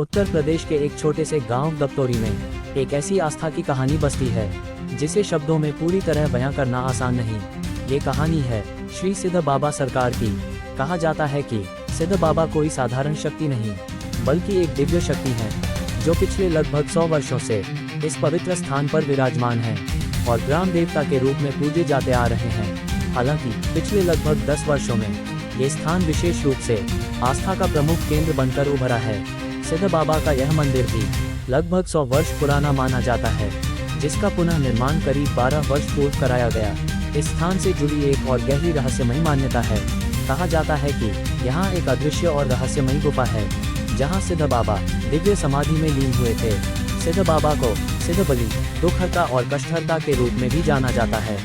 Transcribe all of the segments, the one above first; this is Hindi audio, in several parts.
उत्तर प्रदेश के एक छोटे से गांव दप्तोरी में एक ऐसी आस्था की कहानी बसती है जिसे शब्दों में पूरी तरह बयां करना आसान नहीं। ये कहानी है श्री सिद्ध बाबा सरकार की। कहा जाता है कि सिद्ध बाबा कोई साधारण शक्ति नहीं बल्कि एक दिव्य शक्ति है जो पिछले लगभग 100 वर्षों से इस पवित्र स्थान पर विराजमान है और ग्राम देवता के रूप में पूजे जाते आ रहे हैं। हालांकि पिछले लगभग 10 वर्षों में ये स्थान विशेष रूप से आस्था का प्रमुख केंद्र बनकर उभरा है। सिद्ध बाबा का यह मंदिर भी लगभग 100 वर्ष पुराना माना जाता है, जिसका पुनः निर्माण करीब 12 वर्ष पूर्व कराया गया। इस स्थान से जुड़ी एक और गहरी रहस्यमयी मान्यता है। कहा जाता है कि यहाँ एक अदृश्य और रहस्यमयी गुफा है जहाँ सिद्ध बाबा दिव्य समाधि में लीन हुए थे। सिद्ध बाबा को सिद्ध बलि, दुखहर्ता और कष्टहर्ता के रूप में भी जाना जाता है,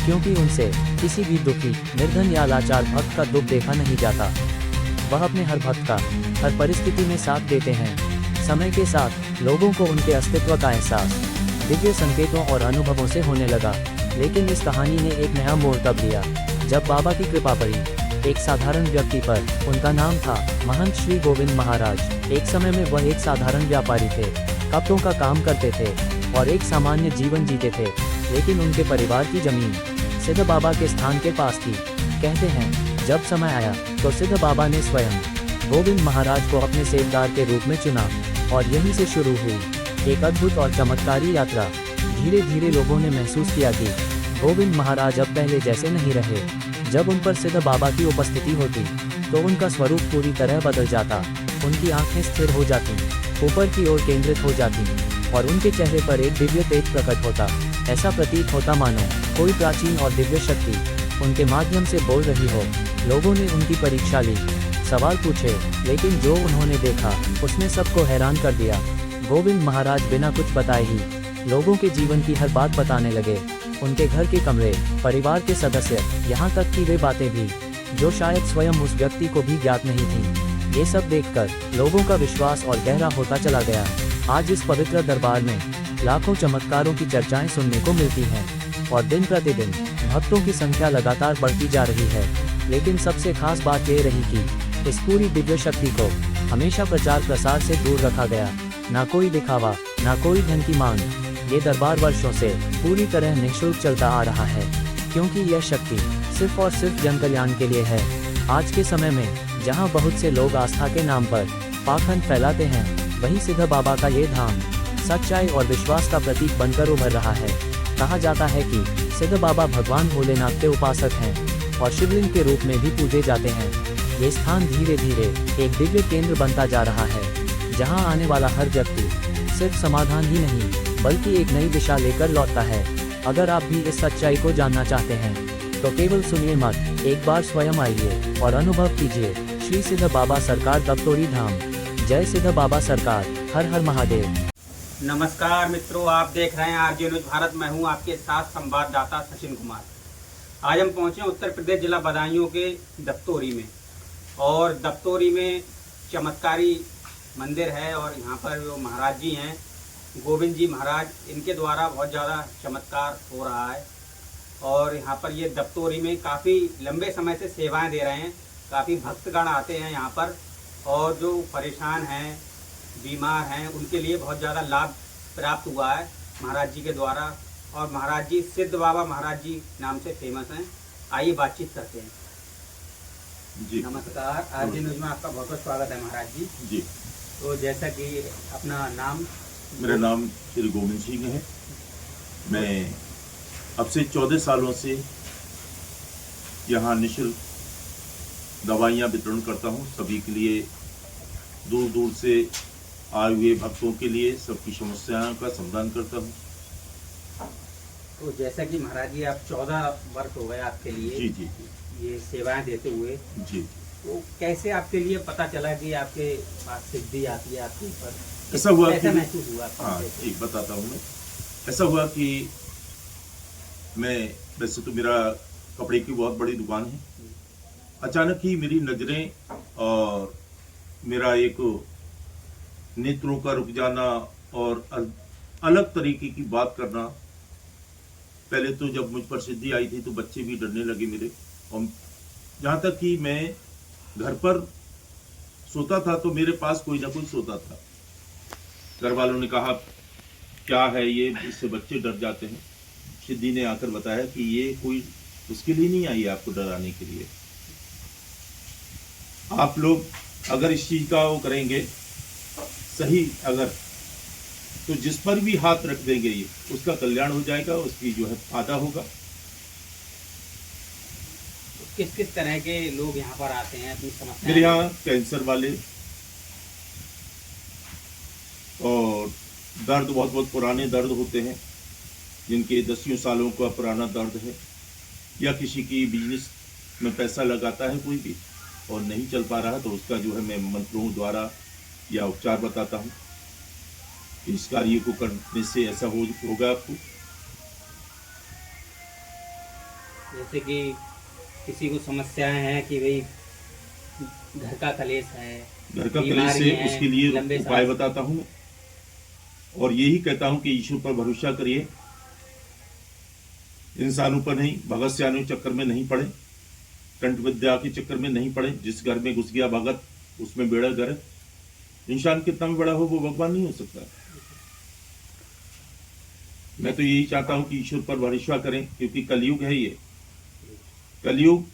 क्योंकि उनसे किसी भी दुखी, निर्धन या लाचार भक्त का दुख देखा नहीं जाता। वह अपने हर भक्त का हर परिस्थिति में साथ देते हैं। समय के साथ लोगों को उनके अस्तित्व का एहसास दिव्य संकेतों और अनुभवों से होने लगा। लेकिन इस कहानी ने एक नया मोड़ तब लिया जब बाबा की कृपा पड़ी एक साधारण व्यक्ति पर। उनका नाम था महंत श्री गोविंद महाराज। एक समय में वह एक साधारण व्यापारी थे, कपड़ों का काम करते थे और एक सामान्य जीवन जीते थे। लेकिन उनके परिवार की जमीन सिद्ध बाबा के स्थान के पास थी। कहते हैं जब समय आया तो सिद्ध बाबा ने स्वयं गोविंद महाराज को अपने सेवदार के रूप में चुना और यहीं से शुरू हुई एक अद्भुत और चमत्कारी यात्रा। धीरे धीरे लोगों ने महसूस किया कि गोविंद महाराज अब पहले जैसे नहीं रहे। जब उन पर सिद्ध बाबा की उपस्थिति होती तो उनका स्वरूप पूरी तरह बदल जाता। उनकी आंखें स्थिर हो जाती, ऊपर की ओर केंद्रित हो जाती और उनके चेहरे पर एक दिव्य तेज प्रकट होता। ऐसा प्रतीत होता मानो कोई प्राचीन और दिव्य शक्ति उनके माध्यम से बोल रही हो। लोगों ने उनकी परीक्षा ली, सवाल पूछे, लेकिन जो उन्होंने देखा उसने सबको हैरान कर दिया। गोविंद महाराज बिना कुछ बताए ही लोगों के जीवन की हर बात बताने लगे। उनके घर के कमरे, परिवार के सदस्य, यहाँ तक कि वे बातें भी जो शायद स्वयं उस व्यक्ति को भी ज्ञात नहीं थी। ये सब देखकर लोगों का विश्वास और गहरा होता चला गया। आज इस पवित्र दरबार में लाखों चमत्कारों की चर्चाएं सुनने को मिलती हैं और दिन प्रतिदिन भक्तों की संख्या लगातार बढ़ती जा रही है। लेकिन सबसे खास बात ये रही कि इस पूरी दिव्य शक्ति को हमेशा प्रचार प्रसार से दूर रखा गया। ना कोई दिखावा, ना कोई धन की मांग। ये दरबार वर्षों से पूरी तरह निःशुल्क चलता आ रहा है, क्योंकि यह शक्ति सिर्फ और सिर्फ जन कल्याण के लिए है। आज के समय में जहां बहुत से लोग आस्था के नाम पर पाखंड फैलाते हैं, वहीं सिद्ध बाबा का ये धाम सच्चाई और विश्वास का प्रतीक बनकर उभर रहा है। कहा जाता है कि सिद्ध बाबा भगवान भोलेनाथ के उपासक हैं और शिवलिंग के रूप में भी पूजे जाते हैं। ये स्थान धीरे धीरे एक दिव्य केंद्र बनता जा रहा है, जहां आने वाला हर व्यक्ति सिर्फ समाधान ही नहीं बल्कि एक नई दिशा लेकर लौटता है। अगर आप भी इस सच्चाई को जानना चाहते हैं तो केवल सुनिए मत, एक बार स्वयं आइए और अनुभव कीजिए श्री सिद्ध बाबा सरकार दप्तोरी धाम। जय सिद्ध बाबा सरकार, हर हर महादेव। नमस्कार मित्रों, आप देख रहे हैं आरजे न्यूज भारत। मैं हूं आपके साथ संवाददाता सचिन कुमार। आज हम पहुंचे उत्तर प्रदेश जिला बदायूं के दप्तोरी में, और दप्तोरी में चमत्कारी मंदिर है और यहाँ पर जो महाराज जी हैं गोविंद जी महाराज, इनके द्वारा बहुत ज़्यादा चमत्कार हो रहा है। और यहाँ पर ये दप्तोरी में काफ़ी लंबे समय से सेवाएं दे रहे हैं। काफ़ी भक्तगण आते हैं यहाँ पर, और जो परेशान हैं, बीमार हैं, उनके लिए बहुत ज़्यादा लाभ प्राप्त हुआ है महाराज जी के द्वारा। और महाराज जी सिद्ध बाबा महाराज जी नाम से फेमस हैं। आइए बातचीत करते हैं जी। नमस्कार, आरजे न्यूज में आपका बहुत बहुत स्वागत है महाराज जी। जी, तो जैसा कि अपना नाम? मेरा नाम श्री गोविंद सिंह है। मैं अब से 14 सालों से यहाँ निःशुल्क दवाइयाँ वितरण करता हूँ सभी के लिए। दूर दूर से आए हुए भक्तों के लिए सबकी समस्याओं का समाधान करता हूँ। तो जैसा कि महाराज जी आप 14 वर्ष हो गए आपके लिए जी जी जी ये सेवाएं देते हुए, जी। तो कैसे आपके लिए पता चला कि आपके पास सिद्धि आती है आपके ऊपर? ऐसा हुआ कैसे कि महसूस हुआ? हाँ, एक बताता हूँ मैं। ऐसा हुआ कि मैं, वैसे तो मेरा कपड़े की बहुत बड़ी दुकान है। अचानक ही मेरी नज़रें और मेरा एक नेत्रों का रुक जाना और अलग तरीके की बात करना। पहले तो जब मुझ पर सिद्धि आई थी तो बच्चे भी डरने लगे मेरे, और यहाँ तक कि मैं घर पर सोता था तो मेरे पास कोई ना कोई सोता था। घर वालों ने कहा क्या है ये, इससे बच्चे डर जाते हैं। सिद्धि ने आकर बताया कि ये कोई उसके लिए नहीं आई है, आपको डराने के लिए। आप लोग अगर इस चीज का वो करेंगे सही, अगर तो जिस पर भी हाथ रख देंगे ये उसका कल्याण हो जाएगा, उसकी जो है फायदा होगा। किस किस तरह के लोग यहाँ पर आते हैं अपनी समस्या? मेरे यहाँ कैंसर वाले और दर्द बहुत बहुत पुराने दर्द होते हैं, जिनके 10 सालों का पुराना दर्द है, या किसी की बिजनेस में पैसा लगाता है कोई भी और नहीं चल पा रहा, तो उसका जो है मैं मंत्रों द्वारा या उपचार बताता हूँ। इस कार्य को करने से ऐसा होगा आपको। जैसे कि किसी को समस्याएं हैं कि भाई घर का कलेश है, घर का कलेश बीमारी से है, उसके लिए लंबे उपाय सांस- बताता हूँ और यही कहता हूँ कि ईश्वर पर भरोसा करिए, इंसानों पर नहीं, भगत सियानों चक्कर में नहीं पड़े, कंठ विद्या के चक्कर में नहीं पड़े। जिस घर में घुस गया भगत उसमें बेड़ा गर्क। इंसान कितना भी बड़ा हो वो भगवान नहीं हो सकता। मैं तो यही चाहता हूं कि ईश्वर पर भरोसा करें, क्योंकि कलयुग है ये। कलयुग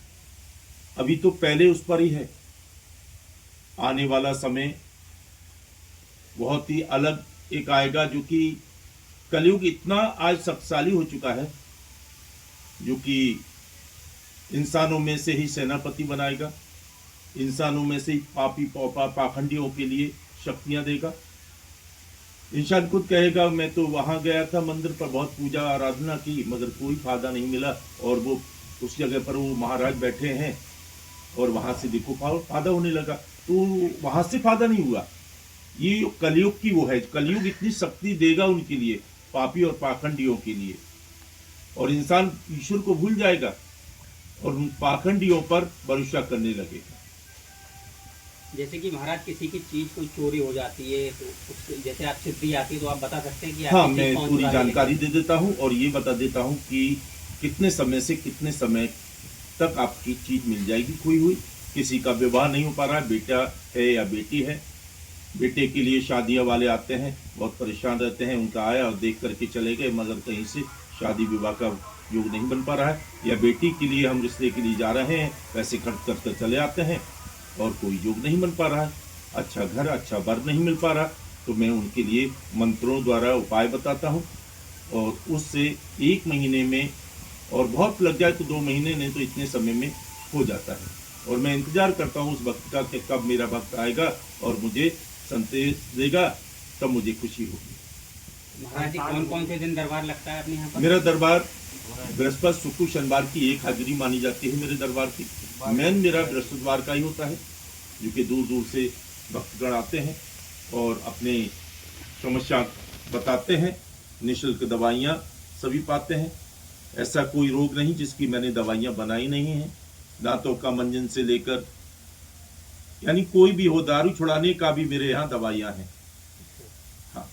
अभी तो पहले उस पर ही है, आने वाला समय बहुत ही अलग एक आएगा, जो कि कलयुग इतना आज शक्तिशाली हो चुका है जो कि इंसानों में से ही सेनापति बनाएगा, इंसानों में से ही पापी पाखंडियों के लिए शक्तियां देगा। इंसान खुद कहेगा मैं तो वहां गया था मंदिर पर, बहुत पूजा आराधना की, मगर कोई फायदा नहीं मिला, और वो उस जगह पर वो महाराज बैठे हैं और वहां से देखो फायदा होने लगा, तो वहां से फायदा नहीं हुआ। ये कलयुग की वो है, कलयुग इतनी शक्ति देगा उनके लिए, पापी और पाखंडियों के लिए, और इंसान ईश्वर को भूल जाएगा और उन पाखंडियों पर भरोसा करने लगेगा। जैसे कि महाराज किसी की चीज कोई चोरी हो जाती है तो जैसे आप सिद्धि आती है तो आप बता सकते हैं कि हाँ, आपकी चीज मैं कौन पूरी चुरा रही है? जानकारी दे देता हूँ और ये बता देता हूँ कि कितने समय से कितने समय तक आपकी चीज मिल जाएगी खोई हुई। किसी का विवाह नहीं हो पा रहा है, बेटा है या बेटी है, बेटे के लिए शादियां वाले आते हैं, बहुत परेशान रहते हैं, उनका आया और देख करके चले गए, मगर कहीं से शादी विवाह का योग नहीं बन पा रहा है, या बेटी के लिए हम रिश्ते के लिए जा रहे हैं, पैसे खर्च कर चले आते हैं और कोई योग नहीं बन पा रहा है, अच्छा घर अच्छा वर नहीं मिल पा रहा, तो मैं उनके लिए मंत्रों द्वारा उपाय बताता हूँ और उससे 1 महीने में, और बहुत लग जाए तो 2 महीने, नहीं तो इतने समय में हो जाता है। और मैं इंतजार करता हूँ उस भक्त का कि कब मेरा भक्त आएगा और मुझे संदेश देगा, तब मुझे खुशी होगी। महाराज जी कौन कौन से दिन दरबार लगता है अपने यहाँ पर? मेरा दरबार बृहस्पति शुक्र शनिवार की एक हाजिरी मानी जाती है मेरे दरबार की। मेन मेरा बृहस्पतिवार का ही होता है, जो कि दूर दूर से भक्तगण आते हैं और अपने समस्या बताते हैं, निःशुल्क दवाइयाँ सभी पाते हैं। ऐसा कोई रोग नहीं जिसकी मैंने दवाइयाँ बनाई नहीं हैं, दांतों का मंजन से लेकर, यानी कोई भी हो, दारू छुड़ाने का भी मेरे यहाँ दवाइयाँ हैं। हाँ,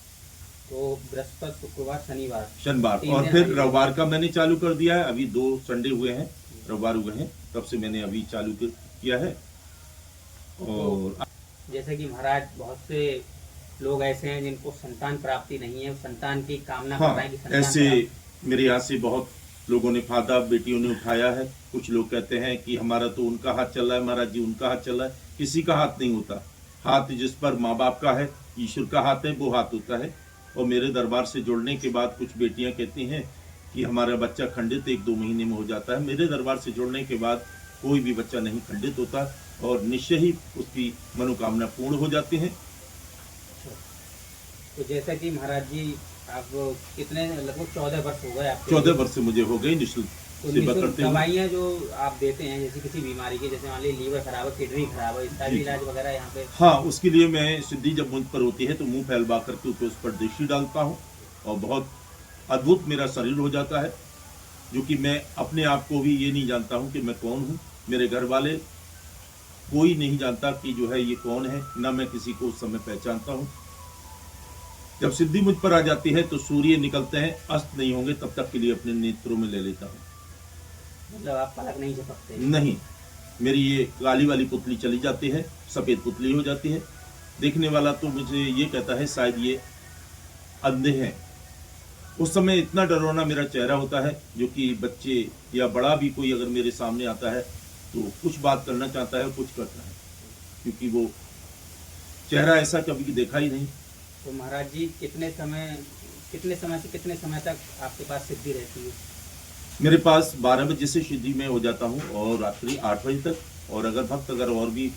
तो बृहस्पति शुक्रवार शनिवार 3 और दिन फिर आइए। रविवार का मैंने चालू कर दिया है। अभी 2 संडे हुए हैं, रविवार हुए हैं, तब से मैंने अभी चालू किया है। और जैसे कि महाराज बहुत से लोग ऐसे हैं जिनको संतान प्राप्ति नहीं है, संतान की कामना कर हाँ, रहे हैं कि संतान ऐसे प्राप्त- मेरे यहाँ से बहुत लोगों ने फायदा, बेटियों ने उठाया है। कुछ लोग कहते हैं कि हमारा तो उनका हाथ चल रहा है, महाराज जी उनका हाथ चल रहा है। किसी का हाथ नहीं होता, हाथ जिस पर माँ बाप का है, ईश्वर का हाथ है, वो हाथ होता है। और मेरे दरबार से जुड़ने के बाद कुछ बेटियां कहती हैं कि हमारा बच्चा खंडित 1-2 महीने में हो जाता है। मेरे दरबार से जुड़ने के बाद कोई भी बच्चा नहीं खंडित होता और निश्चय ही उसकी मनोकामना पूर्ण हो जाती है। तो जैसा कि महाराज जी आप कितने लगभग 14 वर्ष हो गए आपके? 14 वर्ष से मुझे हो गई निःशुल्क तो सेवा निःशुल्क करते हुए। दवाइयाँ जो आप देते हैं, जैसे किसी बीमारी की, जैसे मान लीजिए लीवर खराब है, किडनी खराब है, इसका भी जी। इलाज वगैरह यहाँ पे? हाँ, उसके लिए मैं सिद्धि जब मुझ पर होती है तो मुंह फैलवा करके उस पर दृष्टि डालता हूँ और बहुत अद्भुत मेरा शरीर हो जाता है, जो कि मैं अपने आप को भी ये नहीं जानता हूँ कि मैं कौन हूँ। मेरे घर वाले कोई नहीं जानता कि जो है ये कौन है, ना मैं किसी को उस समय पहचानता हूँ। जब सिद्धि मुझ पर आ जाती है तो सूर्य निकलते हैं, अस्त नहीं होंगे तब तक के लिए अपने नेत्रों में ले लेता हूँ। मतलब आप पलक नहीं झपकते? नहीं, मेरी ये काली वाली पुतली चली जाती है, सफ़ेद पुतली हो जाती है। देखने वाला तो मुझे ये कहता है शायद ये अंधे हैं। उस समय इतना डरावना मेरा चेहरा होता है, जो कि बच्चे या बड़ा भी कोई अगर मेरे सामने आता है तो कुछ बात करना चाहता है, कुछ करता है, क्योंकि वो चेहरा ऐसा कभी देखा ही नहीं। तो महाराज जी कितने समय से कितने समय तक आपके पास सिद्धि रहती है? मेरे पास 12 बजे से सिद्धि में हो जाता हूँ और रात्रि 8 बजे तक, और अगर भक्त और भी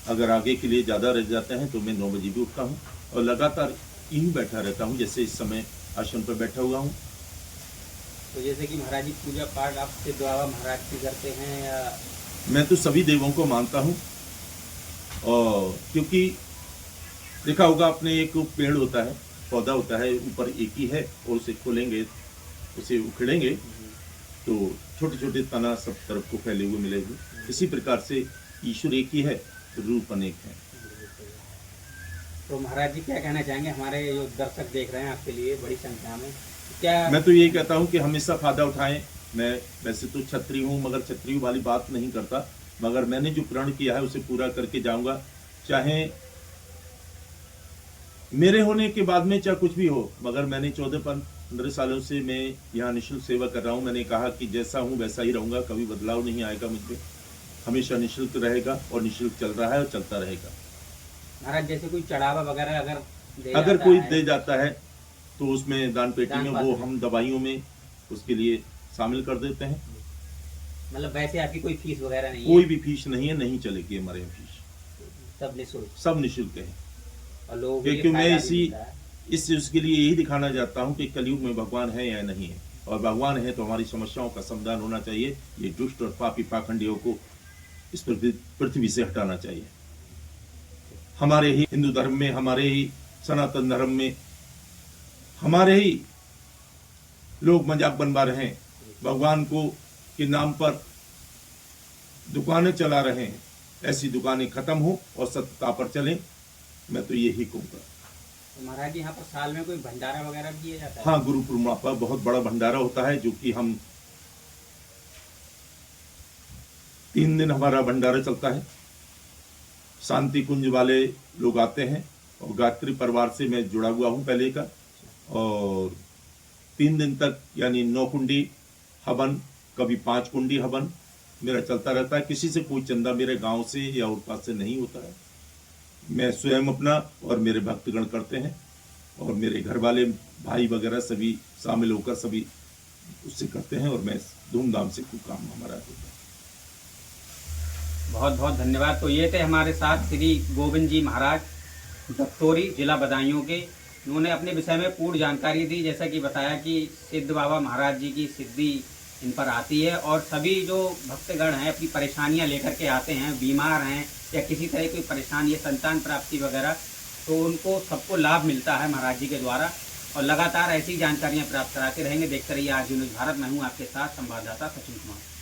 अगर आगे के लिए ज़्यादा रह जाते हैं तो मैं 9 बजे भी उठता हूँ और लगातार यूं बैठा रहता हूँ, जैसे इस समय आसन पर बैठा हुआ हूँ। तो जैसे कि महाराज जी पूजा पाठ आप सिद्ध बाबा महाराज की करते हैं या? मैं तो सभी देवों को मानता हूँ, और क्योंकि देखा होगा आपने, एक पेड़ होता है, पौधा होता है, ऊपर एक ही है और उसे खोलेंगे, उसे उखेड़ेंगे तो छोटे छोटे तना सब तरफ को फैले हुए मिलेंगे। इसी प्रकार से ईश्वर एक ही है, रूप अनेक है। तो महाराज जी क्या कहना चाहेंगे, हमारे जो दर्शक देख रहे हैं आपके लिए बड़ी संख्या में, क्या? मैं तो यही कहता हूँ कि हमेशा फायदा उठाएं। मैं वैसे तो क्षत्रिय हूँ, मगर क्षत्रिय वाली बात नहीं करता, मगर मैंने जो प्रण किया है उसे पूरा करके जाऊंगा, चाहे मेरे होने के बाद में चाहे कुछ भी हो। मगर मैंने 14-15 सालों से मैं यहाँ निःशुल्क सेवा कर रहा हूँ। मैंने कहा कि जैसा हूँ वैसा ही रहूंगा, कभी बदलाव नहीं आएगा मुझे, हमेशा निःशुल्क रहेगा और निःशुल्क चल रहा है और चलता रहेगा। महाराज जैसे कोई चढ़ावा वगैरह अगर कोई दे जाता है तो उसमें दान पेटी में वो हम दवाइयों में उसके लिए शामिल कर देते हैं। मतलब वैसे आपकी कोई फीस वगैरह नहीं है? कोई भी फीस नहीं है, नहीं चलेगी हमारे यहाँ फीस, सब निःशुल्क, सब निःशुल्क है। और लोग क्योंकि मैं इस उसके लिए यही दिखाना चाहता हूँ कि कलयुग में भगवान है या नहीं है, और भगवान है तो हमारी समस्याओं का समाधान होना चाहिए। ये दुष्ट और पापी पाखंडियों को इस पृथ्वी से हटाना चाहिए। हमारे ही हिंदू धर्म में, हमारे ही सनातन धर्म में, हमारे ही लोग मजाक बनवा रहे हैं, भगवान को के नाम पर दुकानें चला रहे हैं। ऐसी दुकानें खत्म हो और सत्यता पर चलें, मैं तो यही कहूँगा। तो महाराज जी यहाँ पर साल में कोई भंडारा वगैरह भी किया जाता है? हाँ, गुरु पूर्णिमा पर बहुत बड़ा भंडारा होता है, जो कि हम 3 दिन हमारा भंडारा चलता है। शांति कुंज वाले लोग आते हैं, और गायत्री परिवार से मैं जुड़ा हुआ हूँ पहले का, और 3 दिन तक यानी 9 कुंडी हवन, कभी 5 कुंडी हवन मेरा चलता रहता है। किसी से कोई चंदा मेरे गांव से या और पास से नहीं होता है। मैं स्वयं अपना और मेरे भक्तगण करते हैं, और मेरे घर वाले भाई वगैरह सभी शामिल होकर सभी उससे करते हैं, और मैं धूमधाम से खूब काम हमारा होता है। बहुत बहुत धन्यवाद। तो ये थे हमारे साथ श्री गोविंद जी महाराज दत्तौरी, जिला बदायूं के। उन्होंने अपने विषय में पूर्ण जानकारी दी, जैसा कि बताया कि सिद्ध बाबा महाराज जी की सिद्धि इन पर आती है, और सभी जो भक्तगण हैं अपनी परेशानियां लेकर के आते हैं, बीमार हैं या किसी तरह की परेशानी है, संतान प्राप्ति वगैरह, तो उनको सबको लाभ मिलता है महाराज जी के द्वारा। और लगातार ऐसी जानकारियाँ प्राप्त कराते रहेंगे। देखते रहिए आरजे न्यूज़ भारत। मैं हूँ आपके साथ संवाददाता सचिन कुमार।